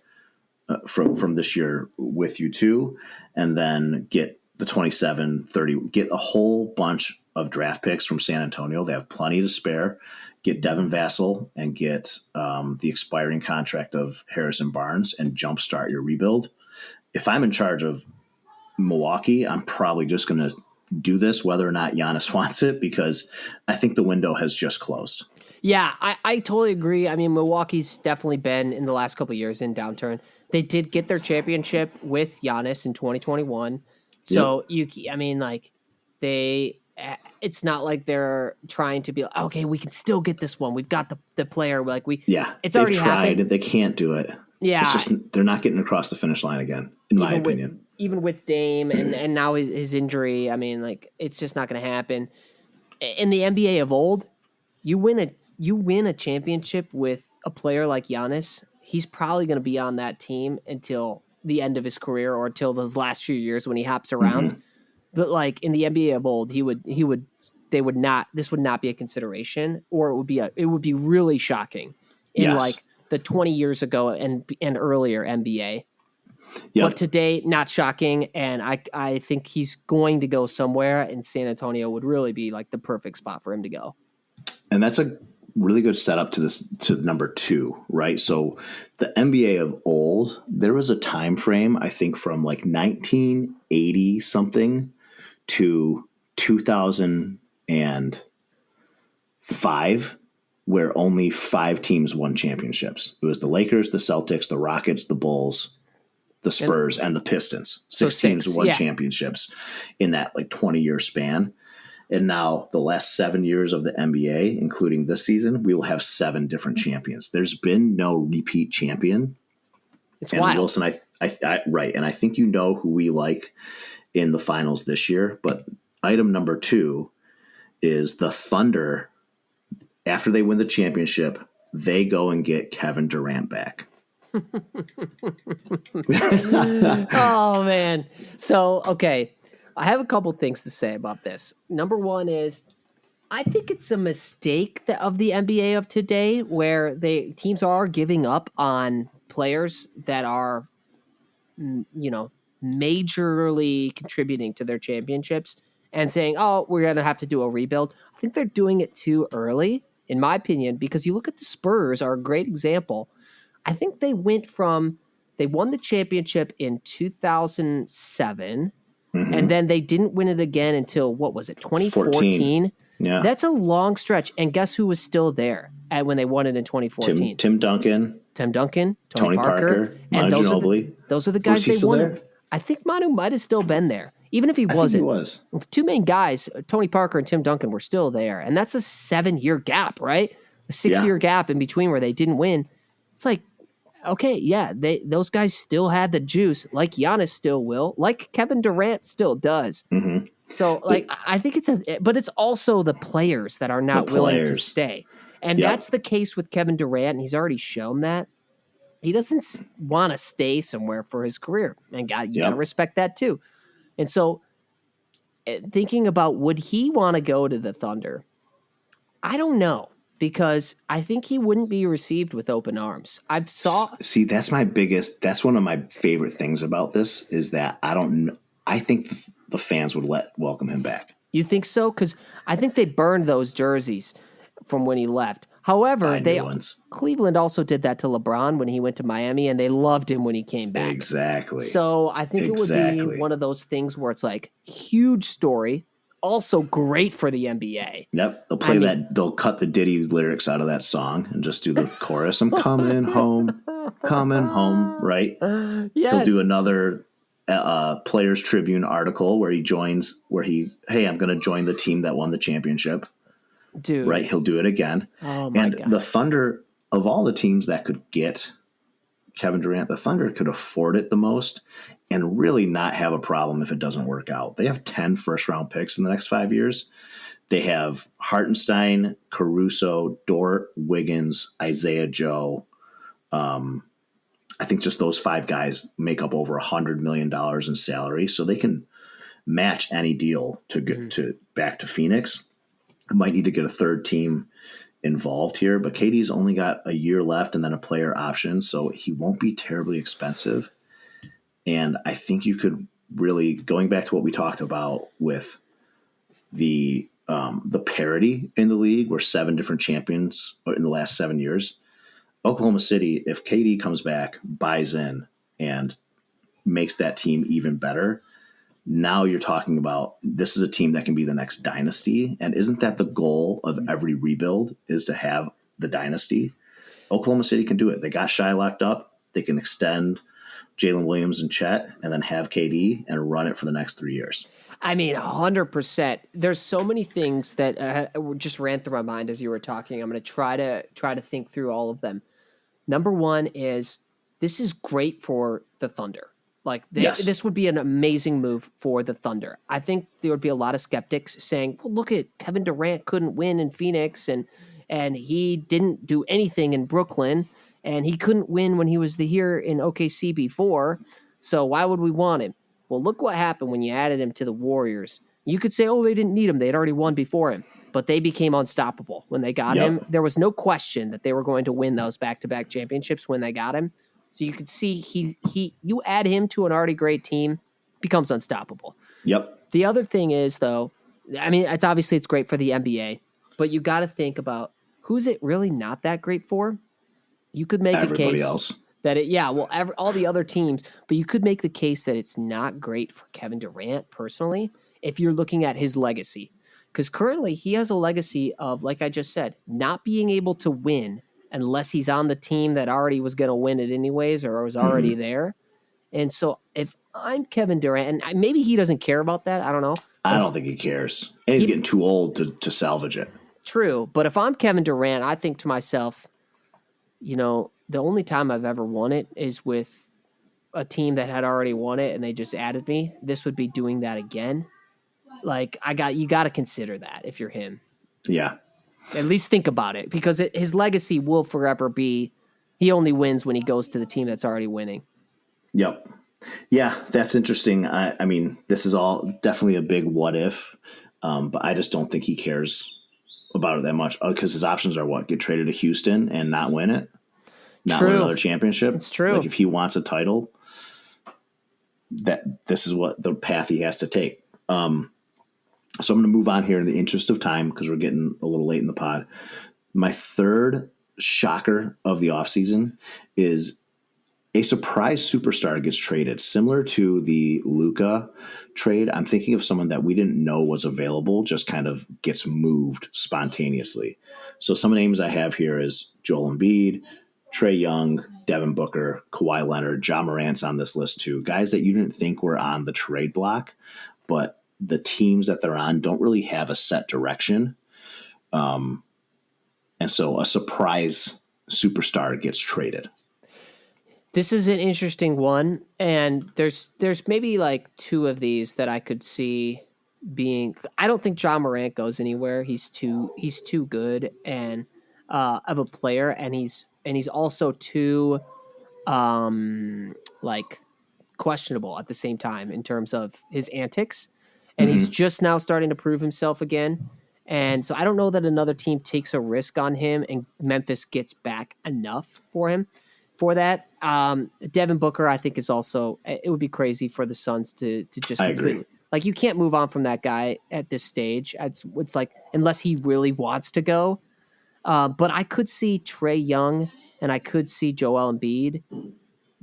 from this year with you too, and then get the 27, 30, get a whole bunch of draft picks from San Antonio. They have plenty to spare. Get Devin Vassell and get the expiring contract of Harrison Barnes and jumpstart your rebuild. If I'm in charge of Milwaukee, I'm probably just going to do this whether or not Giannis wants it because I think the window has just closed. Yeah, I totally agree. I mean, Milwaukee's definitely been in the last couple of years in downturn. They did get their championship with Giannis in 2021. So it's not like they're trying to be like, okay, we can still get this one. We've got the player. It's already tried. happened. They can't do it. Yeah, it's just they're not getting across the finish line again, in my opinion. Even with Dame and now his injury, I mean, like it's just not going to happen. In the NBA of old, you win a championship with a player like Giannis, he's probably going to be on that team until the end of his career or until those last few years when he hops around. Mm-hmm. But like in the NBA of old, this would not be a consideration, or it would be really shocking in like the 20 years ago and earlier NBA. Yep. But today, not shocking, and I think he's going to go somewhere, and San Antonio would really be like the perfect spot for him to go. And that's a really good setup to number 2, right? So the NBA of old, there was a time frame, I think, from like 1980 something to 2005, where only 5 teams won championships. It was the Lakers, the Celtics, the Rockets, the Bulls, the Spurs, and the Pistons. 6 teams won championships in that like 20-year span. And now the last 7 years of the NBA, including this season, we will have 7 different champions. There's been no repeat champion. It's wild. Wilson, right. And I think you know who we like in the finals this year. But item number 2 is the Thunder. After they win the championship, they go and get Kevin Durant back. Oh, man. So, okay. I have a couple things to say about this. Number one is I think it's a mistake of the NBA of today where teams are giving up on players that are, majorly contributing to their championships and saying, oh, we're going to have to do a rebuild. I think they're doing it too early, in my opinion, because you look at the Spurs are a great example. I think they won the championship in 2007, and then they didn't win it again until, what was it, 2014? Yeah. That's a long stretch. And guess who was still there when they won it in 2014? Tim Duncan, Tony Parker, Manu Ginobili. Those are the guys they won. There? I think Manu might have still been there, even if he wasn't. I think he was. The two main guys, Tony Parker and Tim Duncan, were still there, and that's a 7-year gap, right? A 6-year gap in between where they didn't win. It's like, okay, yeah, those guys still had the juice, like Giannis still will, like Kevin Durant still does. Mm-hmm. So, I think but it's also the players that are not willing to stay. And that's the case with Kevin Durant, and he's already shown that. He doesn't want to stay somewhere for his career. And you got to respect that too. And so thinking about would he want to go to the Thunder? I don't know, because I think he wouldn't be received with open arms. See, that's one of my favorite things about this is that I think the fans would welcome him back. You think so? Because I think they burned those jerseys from when he left. However, Cleveland also did that to LeBron when he went to Miami, and they loved him when he came back. Exactly. So I think it would be one of those things where it's like huge story, also great for the NBA. Yep, they'll cut the Diddy lyrics out of that song and just do the chorus. I'm coming home, right? Yes. He'll do another Players Tribune article where I'm going to join the team that won the championship. Dude. Right, he'll do it again. Oh my God. The Thunder, of all the teams that could get Kevin Durant, the Thunder could afford it the most and really not have a problem if it doesn't work out. They have 10 first-round picks in the next 5 years. They have Hartenstein, Caruso, Dort, Wiggins, Isaiah Joe. I think just those 5 guys make up over $100 million in salary, so they can match any deal to get back to Phoenix. Might need to get a third team involved here, but KD's only got a year left and then a player option, so he won't be terribly expensive. And I think you could really, going back to what we talked about with the parity in the league, where 7 different champions in the last 7 years, Oklahoma City, if KD comes back, buys in, and makes that team even better, now you're talking about this is a team that can be the next dynasty. And isn't that the goal of every rebuild, is to have the dynasty? Oklahoma City can do it. They got Shai locked up. They can extend Jalen Williams and Chet and then have KD and run it for the next 3 years. I mean, 100%. There's so many things that just ran through my mind as you were talking. I'm going to try to think through all of them. Number one is this is great for the Thunder. This would be an amazing move for the Thunder. I think there would be a lot of skeptics saying, well, look at Kevin Durant couldn't win in Phoenix and he didn't do anything in Brooklyn and he couldn't win when he was here in OKC before. So why would we want him? Well, look what happened when you added him to the Warriors. You could say, oh, they didn't need him. They had already won before him, but they became unstoppable when they got him. There was no question that they were going to win those back-to-back championships when they got him. So you could see you add him to an already great team, becomes unstoppable. Yep. The other thing is, though, I mean, it's great for the NBA, but you got to think about who's it really not that great for. You could make everybody a case else. That all the other teams, but you could make the case that it's not great for Kevin Durant personally if you're looking at his legacy, because currently he has a legacy of, like I just said, not being able to win unless he's on the team that already was going to win it anyways or was already there. And so if I'm Kevin Durant, and maybe he doesn't care about that, I don't know. I don't think he cares. And he's getting too old to salvage it. True. But if I'm Kevin Durant, I think to myself, the only time I've ever won it is with a team that had already won it and they just added me, this would be doing that again. Like you got to consider that if you're him. Yeah. At least think about it because his legacy will forever be he only wins when he goes to the team that's already winning. Yep. Yeah, that's interesting. I mean, this is all definitely a big what if, but I just don't think he cares about it that much because his options are what? Get traded to Houston and not win it? Not win another championship? It's true. Like if he wants a title, this is what the path he has to take. So I'm going to move on here in the interest of time because we're getting a little late in the pod. My third shocker of the offseason is a surprise superstar gets traded, similar to the Luka trade. I'm thinking of someone that we didn't know was available, just kind of gets moved spontaneously. So some names I have here is Joel Embiid, Trae Young, Devin Booker, Kawhi Leonard, Ja Morant's on this list too. Guys that you didn't think were on the trade block, but the teams that they're on don't really have a set direction. And so a surprise superstar gets traded. This is an interesting one, and there's maybe like two of these that I could see being. I don't think Ja Morant goes anywhere. He's too good and of a player, and he's also too like questionable at the same time in terms of his antics, and he's just now starting to prove himself again. And so I don't know that another team takes a risk on him, and Memphis gets back enough for him. For that, Devin Booker, I think is also. It would be crazy for the Suns to just completely like you can't move on from that guy at this stage. It's like unless he really wants to go. But I could see Trae Young and I could see Joel Embiid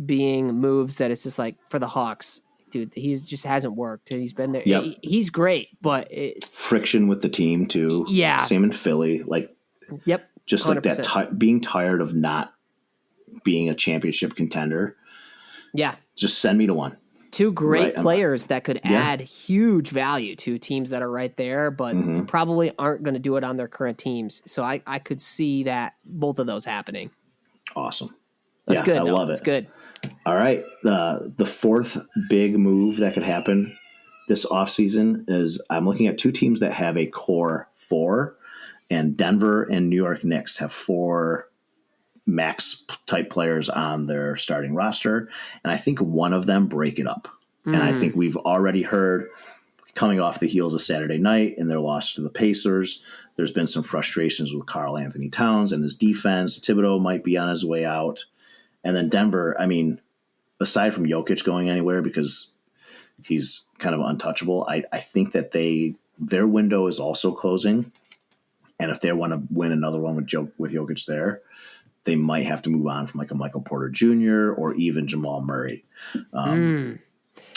being moves that it's just like for the Hawks, dude. He's just hasn't worked. He's been there. Yep. He's great, but friction with the team too. Yeah, same in Philly. Like, yep, just 100%. Like that being tired of not being a championship contender. Yeah. Just send me to one. Two great players that could add huge value to teams that are right there, but probably aren't going to do it on their current teams. So I could see that both of those happening. Awesome. That's good. I love it. That's good. All right. The fourth big move that could happen this offseason is I'm looking at two teams that have a core four, and Denver and New York Knicks have four max type players on their starting roster. And I think one of them break it up. And I think we've already heard coming off the heels of Saturday night and their loss to the Pacers, there's been some frustrations with Karl Anthony Towns and his defense. Thibodeau might be on his way out. And then Denver, I mean, aside from Jokic going anywhere because he's kind of untouchable, I think that their window is also closing. And if they want to win another one with Jokic there, they might have to move on from like a Michael Porter Jr. or even Jamal Murray.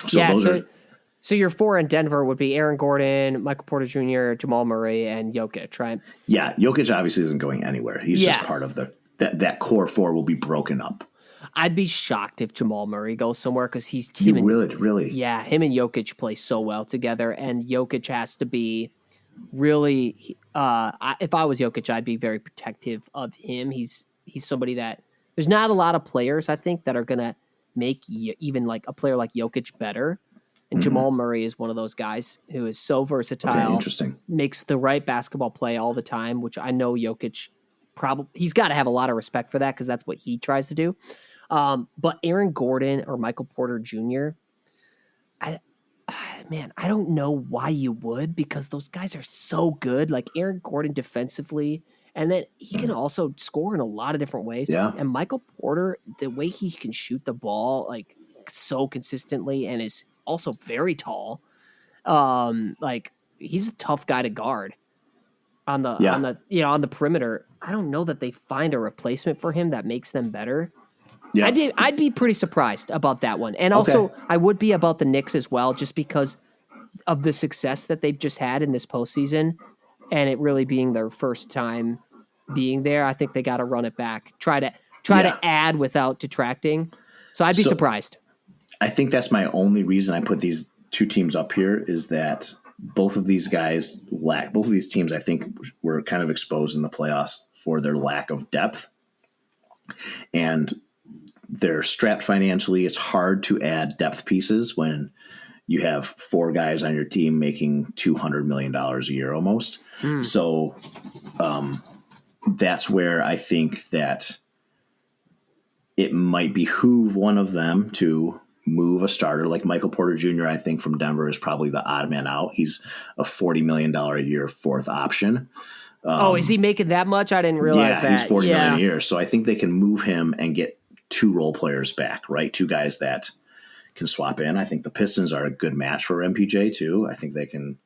So your four in Denver would be Aaron Gordon, Michael Porter Jr., Jamal Murray, and Jokic, right? Yeah, Jokic obviously isn't going anywhere. He's just part of that core four will be broken up. I'd be shocked if Jamal Murray goes somewhere because really. Yeah, him and Jokic play so well together, and Jokic has to be really. If I was Jokic, I'd be very protective of him. He's somebody that there's not a lot of players I think that are gonna make even like a player like Jokic better. And Jamal Murray is one of those guys who is so versatile. Okay, interesting. Makes the right basketball play all the time, which I know Jokic he's got to have a lot of respect for that because that's what he tries to do. But Aaron Gordon or Michael Porter Jr., I don't know why you would because those guys are so good. Like Aaron Gordon defensively, and then he can also score in a lot of different ways. Yeah. And Michael Porter, the way he can shoot the ball like so consistently and is also very tall. Like he's a tough guy to guard on the perimeter. I don't know that they find a replacement for him that makes them better. Yeah. I'd be pretty surprised about that one. And also I would be about the Knicks as well, just because of the success that they've just had in this postseason and it really being their first time being there. I think they got to run it back. Try to add without detracting. So I'd be surprised. I think that's my only reason I put these two teams up here is that both of these teams, I think, were kind of exposed in the playoffs for their lack of depth. And they're strapped financially. It's hard to add depth pieces when you have 4 guys on your team making $200 million a year almost. So that's where I think that it might behoove one of them to move a starter like Michael Porter Jr. I think from Denver is probably the odd man out. He's a $40 million a year fourth option. Is he making that much? I didn't realize that. He's $40 million a year. So I think they can move him and get 2 role players back, right? 2 guys that can swap in. I think the Pistons are a good match for MPJ too. I think they can.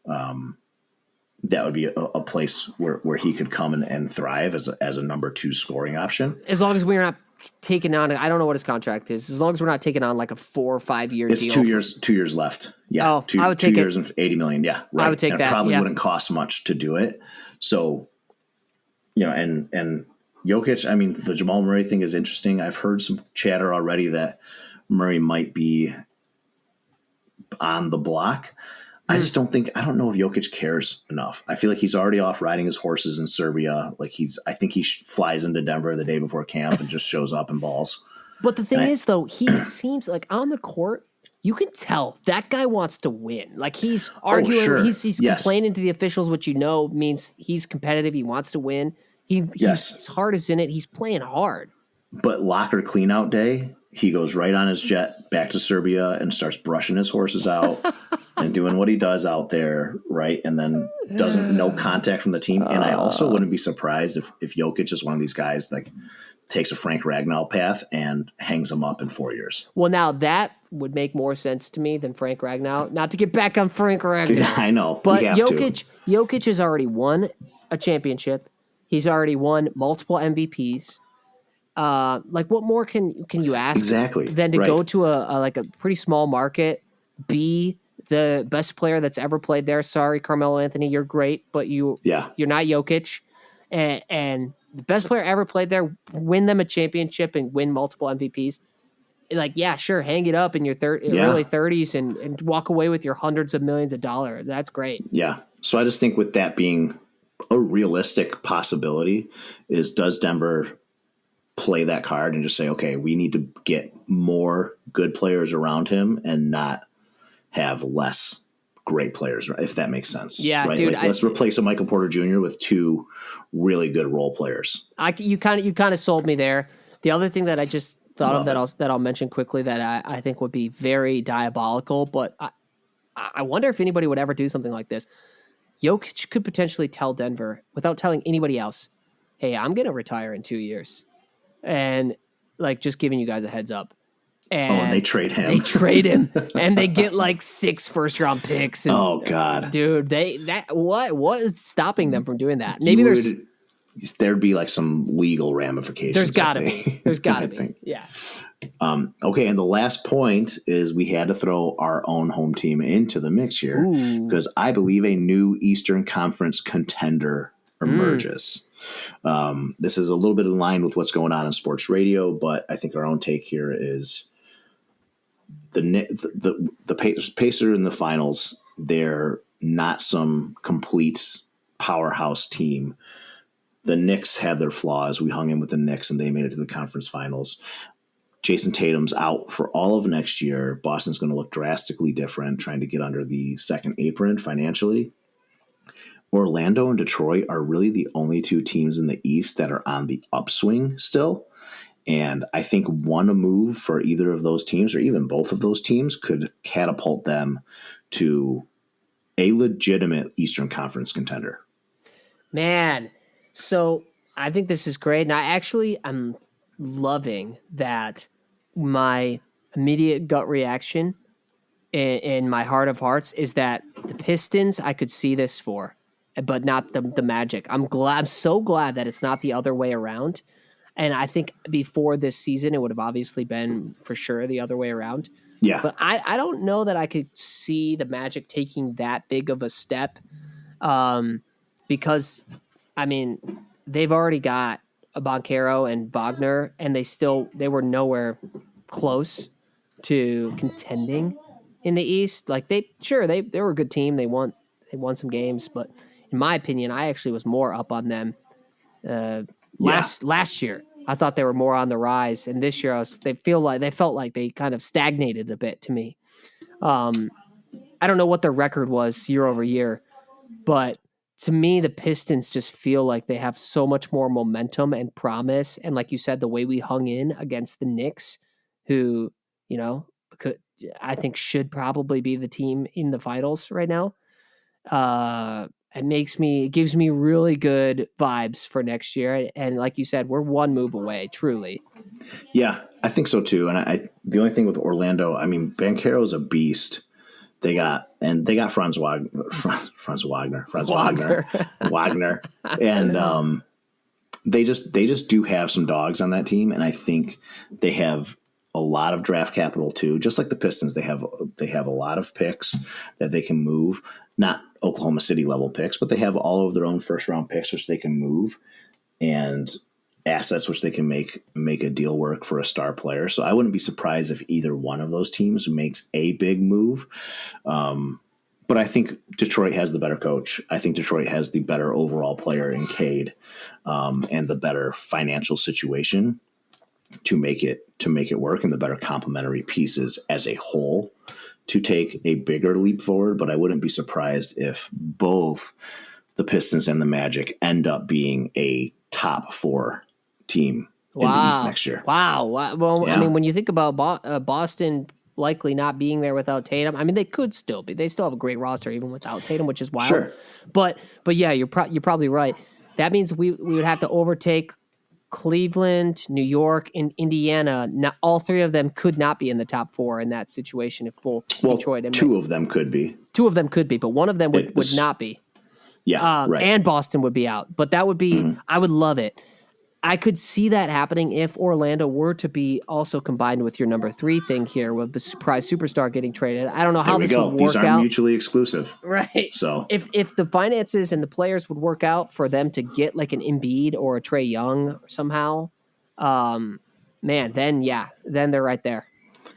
That would be a place where he could come and thrive as a number 2 scoring option. As long as we're not taking on, I don't know what his contract is. As long as we're not taking on like a 4 or 5 year deal. It's 2 years left. Yeah. I would take 2 years and $80 million. Yeah. Right. I would take and that. It probably wouldn't cost much to do it. So, and Jokic, I mean, the Jamal Murray thing is interesting. I've heard some chatter already that Murray might be on the block. I just don't know if Jokic cares enough. I feel like he's already off riding his horses in Serbia. Like I think he flies into Denver the day before camp and just shows up and balls. But the thing is, though, he seems like on the court, you can tell that guy wants to win. Like he's arguing, he's complaining to the officials, which means he's competitive. He wants to win. His heart is in it. He's playing hard. But locker cleanout day, he goes right on his jet back to Serbia and starts brushing his horses out and doing what he does out there, right? And then no contact from the team. And I also wouldn't be surprised if Jokic is one of these guys like takes a Frank Ragnow path and hangs him up in 4 years. Well, now that would make more sense to me than Frank Ragnow. Not to get back on Frank Ragnow. I know. But Jokic has already won a championship. He's already won multiple MVPs. Like what more can you ask exactly than to go to a pretty small market, be the best player that's ever played there? Sorry, Carmelo Anthony, you're great, but you're not Jokic, and the best player ever played there, win them a championship and win multiple MVPs. Like, yeah, sure, hang it up in your early 30s and walk away with your hundreds of millions of dollars. That's great. Yeah. So I just think with that being a realistic possibility does Denver play that card and just say, okay, we need to get more good players around him and not have less great players, if that makes sense. Yeah, right? Dude. Like, let's replace a Michael Porter Jr. with 2 really good role players. You kind of sold me there. The other thing that I just thought of that I'll mention quickly that I think would be very diabolical, but I wonder if anybody would ever do something like this. Jokic could potentially tell Denver without telling anybody else, hey, I'm going to retire in 2 years. And like just giving you guys a heads up. And they trade him. They trade him and they get like 6 first-round picks. And, oh God. Dude, what is stopping them from doing that? Maybe there'd be like some legal ramifications. There's gotta be. Yeah. Okay. And the last point is we had to throw our own home team into the mix here because I believe a new Eastern Conference contender emerges. This is a little bit in line with what's going on in sports radio, but I think our own take here is the Pacers in the finals. They're not some complete powerhouse team. The Knicks had their flaws. We hung in with the Knicks, and they made it to the conference finals. Jason Tatum's out for all of next year. Boston's going to look drastically different, trying to get under the second apron financially. Orlando and Detroit are really the only 2 teams in the East that are on the upswing still. And I think one move for either of those teams or even both of those teams could catapult them to a legitimate Eastern Conference contender. Man, so I think this is great. And I'm loving that my immediate gut reaction in my heart of hearts is that the Pistons I could see this for, but not the Magic. I'm so glad that it's not the other way around. And I think before this season, it would have obviously been for sure the other way around. Yeah. But I don't know that I could see the Magic taking that big of a step because, I mean, they've already got a Banchero and Wagner, and they were nowhere close to contending in the East. Like they were a good team. They won some games, but in my opinion, I actually was more up on them last year I thought they were more on the rise, and this year they felt like they kind of stagnated a bit to me. I don't know what their record was year over year, but to me, the Pistons just feel like they have so much more momentum and promise. And like you said, the way we hung in against the Knicks, who, you know, I think should probably be the team in the finals right now. It gives me really good vibes for next year. And like you said, we're one move away, truly. Yeah, I think so too. And the only thing with Orlando, I mean, Banchero's a beast. They got Franz Wagner, and they just do have some dogs on that team, and I think they have a lot of draft capital too. Just like the Pistons, they have a lot of picks that they can move. Not Oklahoma City level picks, but they have all of their own first round picks which they can move, and assets which they can make a deal work for a star player. So I wouldn't be surprised if either one of those teams makes a big move. But I think Detroit has the better coach. I think Detroit has the better overall player in Cade, and the better financial situation to make it work, and the better complementary pieces as a whole to take a bigger leap forward. But I wouldn't be surprised if both the Pistons and the Magic end up being a top 4 team in the East next year. Wow. Well, yeah. I mean, when you think about Boston likely not being there without Tatum, I mean, they could still be. They still have a great roster even without Tatum, which is wild. Sure. But yeah, you're probably right. That means we would have to overtake Cleveland, New York, and Indiana. Not, all 3 of them could not be in the top 4 in that situation if both Detroit and 2 of them could be. 2 of them could be, but one of them would not be. Yeah, right. And Boston would be out. But that would be, I would love it. I could see that happening if Orlando were to be also combined with your number 3 thing here with the surprise superstar getting traded. I don't know how this would work out. These aren't mutually exclusive. Right. So if the finances and the players would work out for them to get like an Embiid or a Trae Young somehow, then they're right there.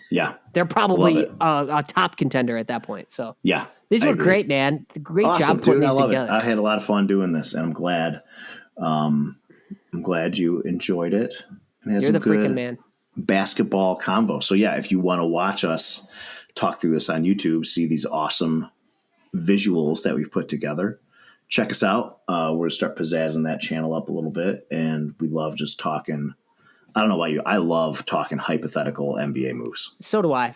Yeah. They're probably a top contender at that point. So yeah. These were great, man. Great job putting these together. I had a lot of fun doing this, and I'm glad. I'm glad you enjoyed it. And had You're the good freaking man. Basketball convo. So yeah, if you want to watch us talk through this on YouTube, see these awesome visuals that we've put together, check us out. We're going to start pizzazzing that channel up a little bit, and we love just talking. I don't know about you. I love talking hypothetical NBA moves. So do I.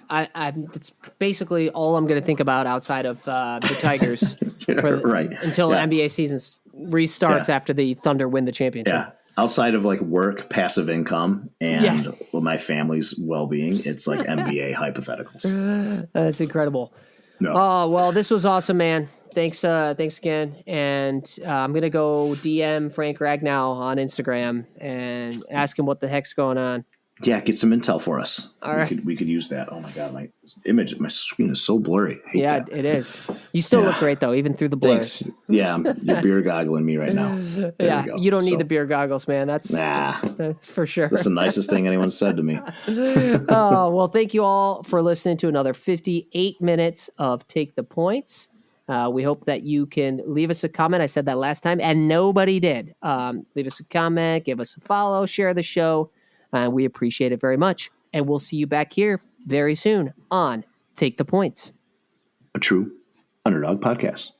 It's basically all I'm going to think about outside of the Tigers until the NBA season restarts after the Thunder win the championship. Yeah. Outside of like work, passive income, and my family's well-being, it's like NBA hypotheticals. That's incredible. No. Oh, well, this was awesome, man. Thanks again. And I'm going to go DM Frank Ragnow on Instagram and ask him what the heck's going on. Yeah, get some intel for us. All right. We could use that. Oh, my God. My screen is so blurry. Yeah, it is. You still look great, though, even through the blur. Thanks. Yeah, you're beer goggling me right now. You don't need the beer goggles, man. That's for sure. That's the nicest thing anyone said to me. Oh, well, thank you all for listening to another 58 minutes of Take the Points. We hope that you can leave us a comment. I said that last time, and nobody did. Leave us a comment, give us a follow, share the show. We appreciate it very much. And we'll see you back here very soon on Take the Points, a true underdog podcast.